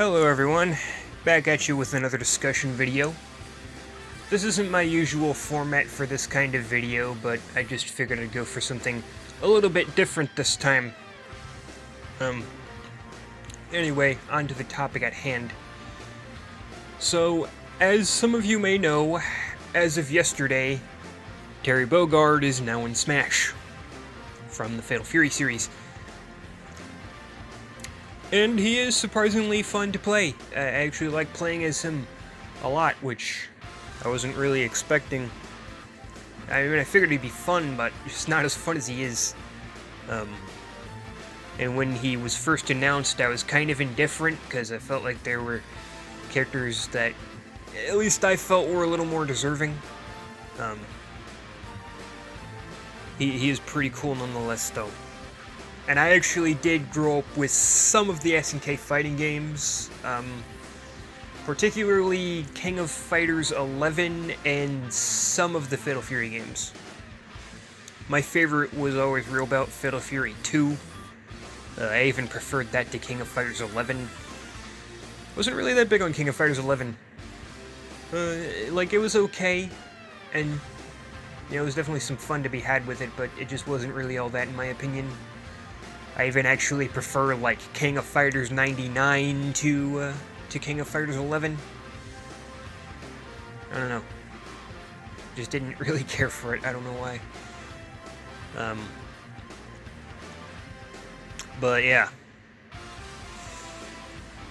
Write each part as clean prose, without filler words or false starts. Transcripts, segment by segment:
Hello everyone, back at you with another discussion video. This isn't my usual format for this kind of video, but I just figured I'd go for something a little bit different this time. Anyway, on to the topic at hand. So, as some of you may know, as of yesterday, Terry Bogard is now in Smash from the Fatal Fury series. And he is surprisingly fun to play. I actually like playing as him a lot, which I wasn't really expecting. I mean, I figured he'd be fun, but just not as fun as he is. And when he was first announced, I was kind of indifferent, because I felt like there were characters that, at least I felt, were a little more deserving. He is pretty cool nonetheless, though. And I actually did grow up with some of the SNK fighting games, particularly King of Fighters 11 and some of the Fatal Fury games. My favorite was always Real Bout Fatal Fury 2. I even preferred that to King of Fighters 11. Wasn't really that big on King of Fighters 11. Like, it was okay, and, you know, it was definitely some fun to be had with it, but it just wasn't really all that in my opinion. I even actually prefer, like, King of Fighters 99 to King of Fighters 11. I don't know. Just didn't really care for it. I don't know why. But yeah.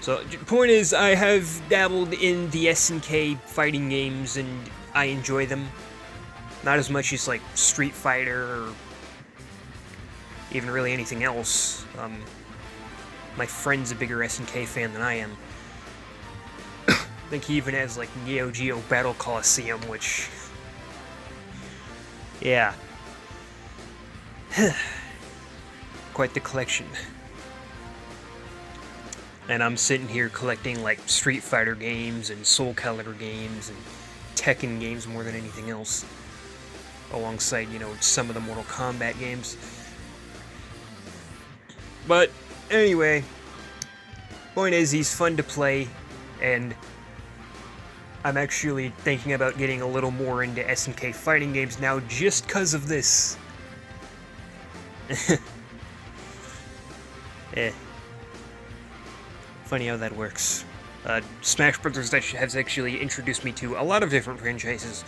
So, the point is, I have dabbled in the SNK fighting games, and I enjoy them. Not as much as, like, Street Fighter, or even really anything else. My friend's a bigger SNK fan than I am. I think he even has, like, Neo Geo Battle Coliseum, which... yeah. Quite the collection. And I'm sitting here collecting, like, Street Fighter games, and Soul Calibur games, and Tekken games more than anything else. Alongside, you know, some of the Mortal Kombat games. But, anyway, point is, he's fun to play, and I'm actually thinking about getting a little more into SNK fighting games now just because of this. Funny how that works. Smash Brothers has actually introduced me to a lot of different franchises.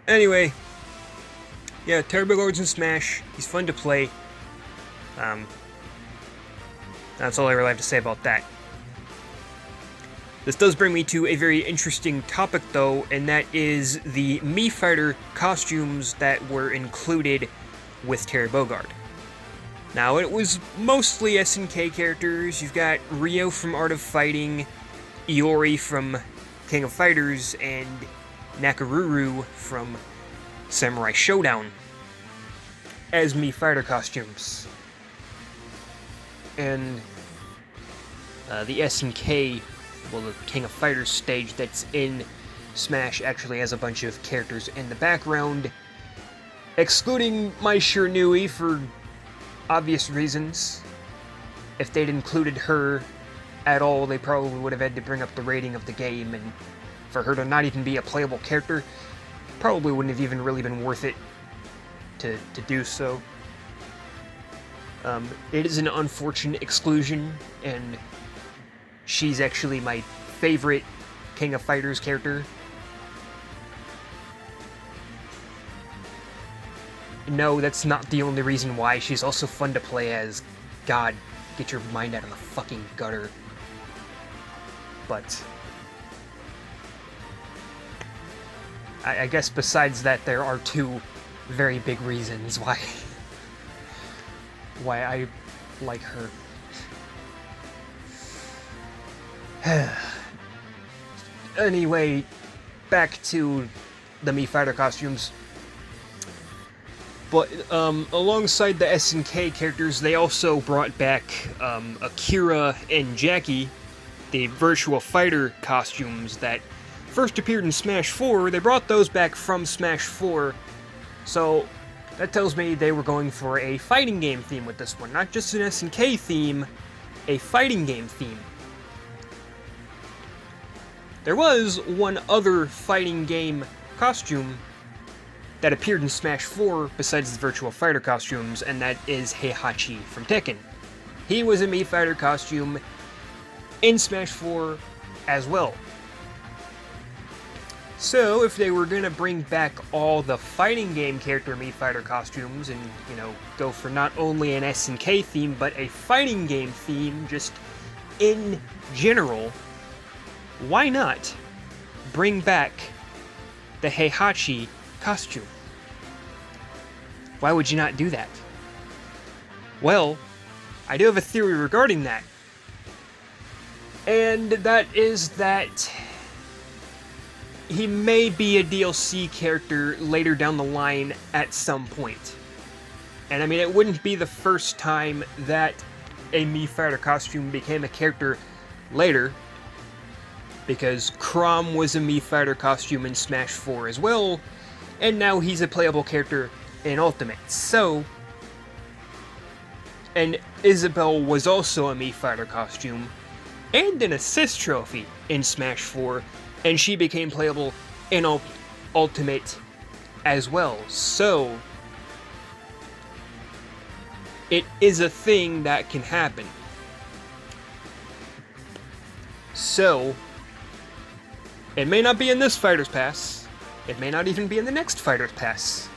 Anyway, yeah, Terry Bogard's in Smash. He's fun to play. That's all I really have to say about that. This does bring me to a very interesting topic, though, and that is the Mii Fighter costumes that were included with Terry Bogard. Now, it was mostly SNK characters. You've got Ryo from Art of Fighting, Iori from King of Fighters, and Nakaruru from Samurai Showdown as Mii Fighter costumes. And the SNK, well, the King of Fighters stage that's in Smash actually has a bunch of characters in the background, excluding Mai Shiranui for obvious reasons. If they'd included her at all, they probably would have had to bring up the rating of the game, and for her to not even be a playable character, probably wouldn't have even really been worth it to do so. It is an unfortunate exclusion, and she's actually my favorite King of Fighters character. No, that's not the only reason why. She's also fun to play as. God, get your mind out of the fucking gutter. But I guess besides that, there are two very big reasons why I like her. Anyway, back to the Mii Fighter costumes. But alongside the SNK characters, they also brought back Akira and Jackie, the Virtua Fighter costumes that first appeared in Smash 4. They brought those back from Smash 4, so that tells me they were going for a fighting game theme with this one, not just an SNK theme, a fighting game theme. There was one other fighting game costume that appeared in Smash 4 besides the Virtual Fighter costumes, and that is Heihachi from Tekken. He was a Mii Fighter costume in Smash 4 as well. So, if they were gonna bring back all the fighting game character Mii Fighter costumes and, go for not only an SNK theme, but a fighting game theme just in general, why not bring back the Heihachi costume? Why would you not do that? Well, I do have a theory regarding that. And that is that he may be a DLC character later down the line at some point. And I mean, it wouldn't be the first time that a Mii Fighter costume became a character later, because Chrom was a Mii Fighter costume in Smash 4 as well, and now he's a playable character in Ultimate. So, and Isabelle was also a Mii Fighter costume, and an assist trophy in Smash 4, and she became playable in Ultimate as well. So, it is a thing that can happen. So, it may not be in this Fighter's Pass, it may not even be in the next Fighter's Pass,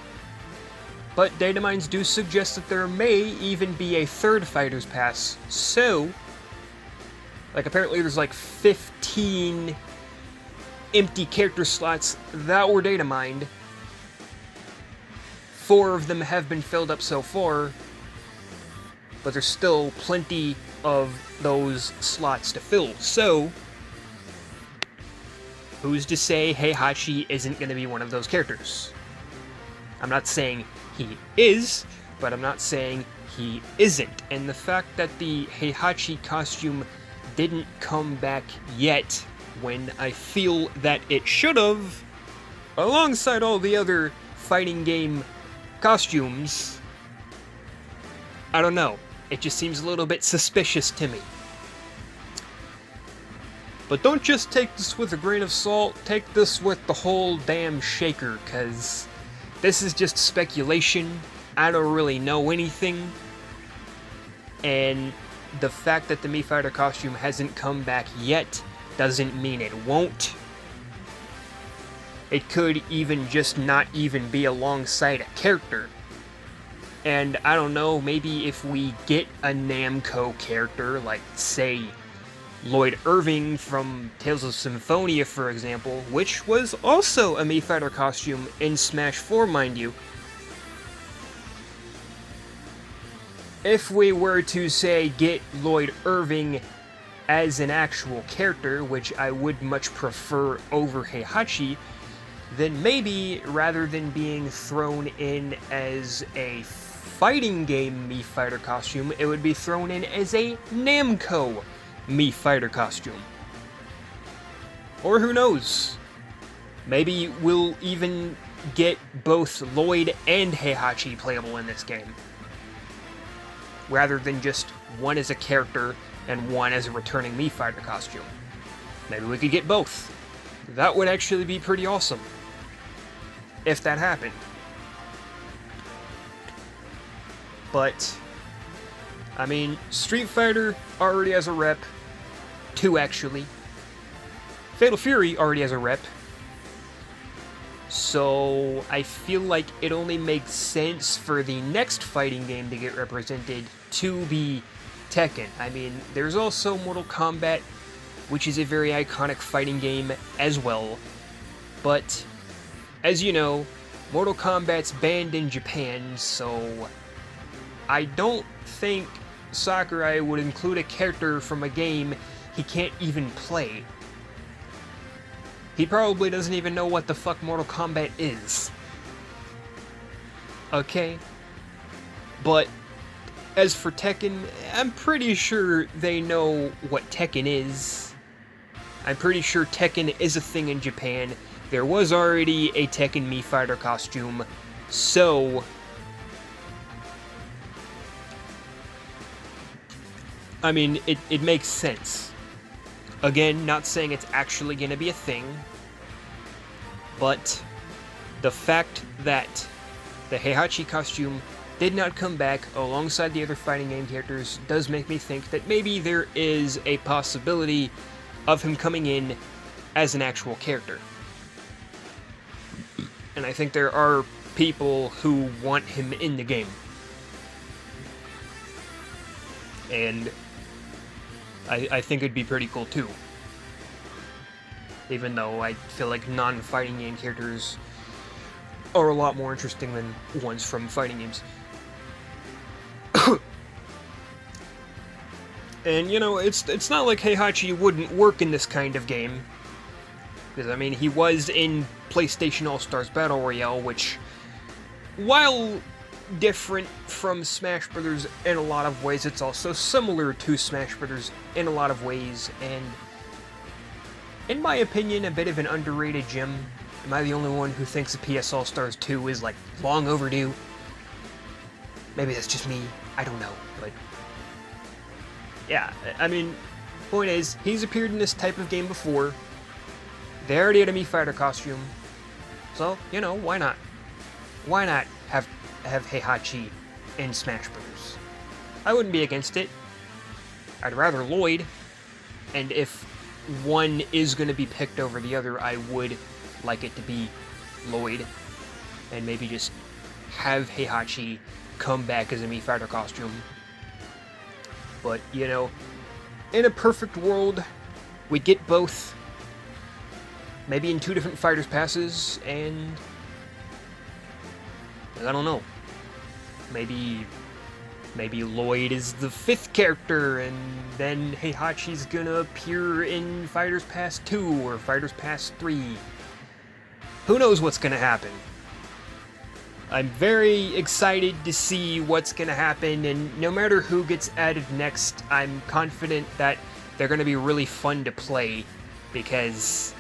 but data mines do suggest that there may even be a third Fighter's Pass. So, apparently there's 15 empty character slots that were data mined. 4 of them have been filled up so far, but there's still plenty of those slots to fill. So, who's to say Heihachi isn't going to be one of those characters? I'm not saying he is, but I'm not saying he isn't. And the fact that the Heihachi costume didn't come back yet, when I feel that it should have, alongside all the other fighting game costumes, I don't know. It just seems a little bit suspicious to me. But don't just take this with a grain of salt, take this with the whole damn shaker, cause this is just speculation. I don't really know anything. And the fact that the Mii Fighter costume hasn't come back yet doesn't mean it won't. It could even just not even be alongside a character. And I don't know, maybe if we get a Namco character, like, say, Lloyd Irving from Tales of Symphonia, for example, which was also a Mii Fighter costume in Smash 4, mind you. If we were to, say, get Lloyd Irving as an actual character, which I would much prefer over Heihachi, then maybe, rather than being thrown in as a fighting game Mii Fighter costume, it would be thrown in as a Namco Mii Fighter costume. Or who knows? Maybe we'll even get both Lloyd and Heihachi playable in this game, rather than just one as a character and one as a returning Mii Fighter costume. Maybe we could get both. That would actually be pretty awesome, if that happened. But, I mean, Street Fighter already has a rep. 2, actually. Fatal Fury already has a rep. So, I feel like it only makes sense for the next fighting game to get represented to be Tekken. I mean, there's also Mortal Kombat, which is a very iconic fighting game as well. But, as you know, Mortal Kombat's banned in Japan, so I don't think Sakurai would include a character from a game he can't even play. He probably doesn't even know what the fuck Mortal Kombat is. Okay? But as for Tekken, I'm pretty sure they know what Tekken is. I'm pretty sure Tekken is a thing in Japan. There was already a Tekken Mii Fighter costume, so I mean, it makes sense. Again, not saying it's actually going to be a thing, but the fact that the Heihachi costume did not come back alongside the other fighting game characters does make me think that maybe there is a possibility of him coming in as an actual character. And I think there are people who want him in the game. And I think it'd be pretty cool too. Even though I feel like non-fighting game characters are a lot more interesting than ones from fighting games. And, you know, it's not like Heihachi wouldn't work in this kind of game. Because, I mean, he was in PlayStation All-Stars Battle Royale, which, while different from Smash Bros. In a lot of ways, it's also similar to Smash Bros. In a lot of ways, and in my opinion, a bit of an underrated gem. Am I the only one who thinks the PS All-Stars 2 is, like, long overdue? Maybe that's just me, I don't know, but yeah, I mean, point is, he's appeared in this type of game before. They already had a Mii Fighter costume, so, you know, why not? Why not have Heihachi in Smash Bros? I wouldn't be against it. I'd rather Lloyd, and if one is going to be picked over the other, I would like it to be Lloyd, and maybe just have Heihachi come back as a Mii Fighter costume. But, you know, in a perfect world, we'd get both, maybe in 2 different Fighters Passes, and I don't know, maybe Lloyd is the 5th character, and then Heihachi's gonna appear in Fighters Pass 2 or Fighters Pass 3. Who knows what's gonna happen? I'm very excited to see what's gonna happen, and no matter who gets added next, I'm confident that they're gonna be really fun to play, because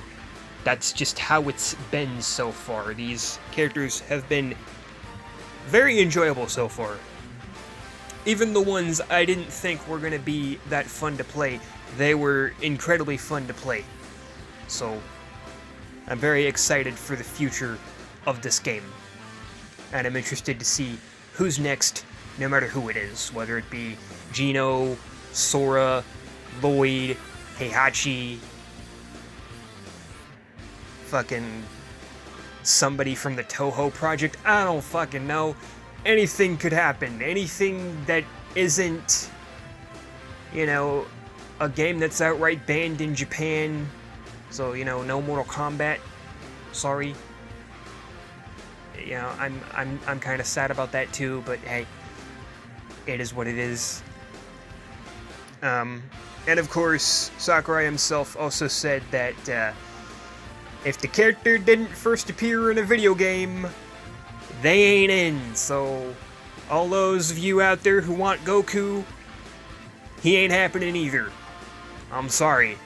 that's just how it's been so far. These characters have been very enjoyable so far. Even the ones I didn't think were gonna be that fun to play, they were incredibly fun to play. So, I'm very excited for the future of this game. And I'm interested to see who's next, no matter who it is. Whether it be Gino, Sora, Lloyd, Heihachi, fucking somebody from the Toho project, I don't fucking know. Anything could happen. Anything that isn't, you know, a game that's outright banned in Japan. So, you know, no Mortal Kombat. Sorry. You know, I'm kind of sad about that too, but hey, it is what it is. And of course, Sakurai himself also said that if the character didn't first appear in a video game, they ain't in. So, all those of you out there who want Goku, he ain't happening either. I'm sorry.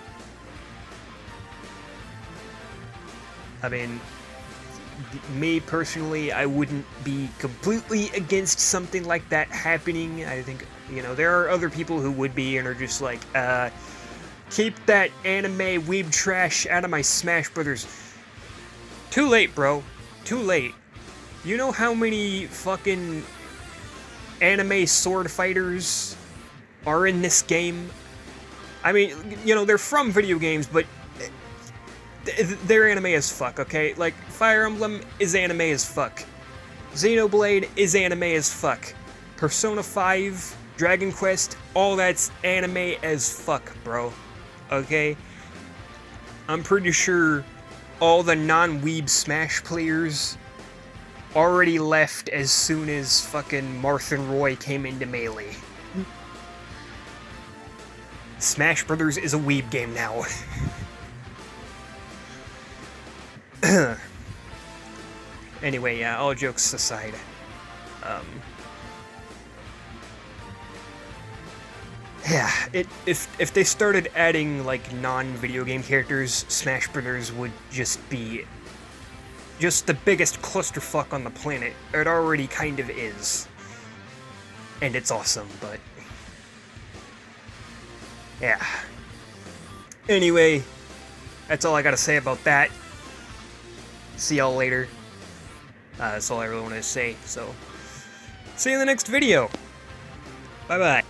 I mean, me personally, I wouldn't be completely against something like that happening. I think, you know, there are other people who would be and are just like, keep that anime weeb trash out of my Smash Brothers. Too late, bro. Too late. You know how many fucking anime sword fighters are in this game? I mean, you know, they're from video games, but they're anime as fuck, okay? Like, Fire Emblem is anime as fuck. Xenoblade is anime as fuck. Persona 5, Dragon Quest, all that's anime as fuck, bro. Okay? I'm pretty sure all the non-weeb Smash players already left as soon as fucking Marth and Roy came into Melee. Smash Brothers is a weeb game now. Anyway, yeah, all jokes aside, yeah, if they started adding, like, non-video game characters, Smash Brothers would just be just the biggest clusterfuck on the planet. It already kind of is. And it's awesome, but Yeah. Anyway, that's all I gotta say about that. See y'all later. That's all I really want to say, so see you in the next video. Bye-bye.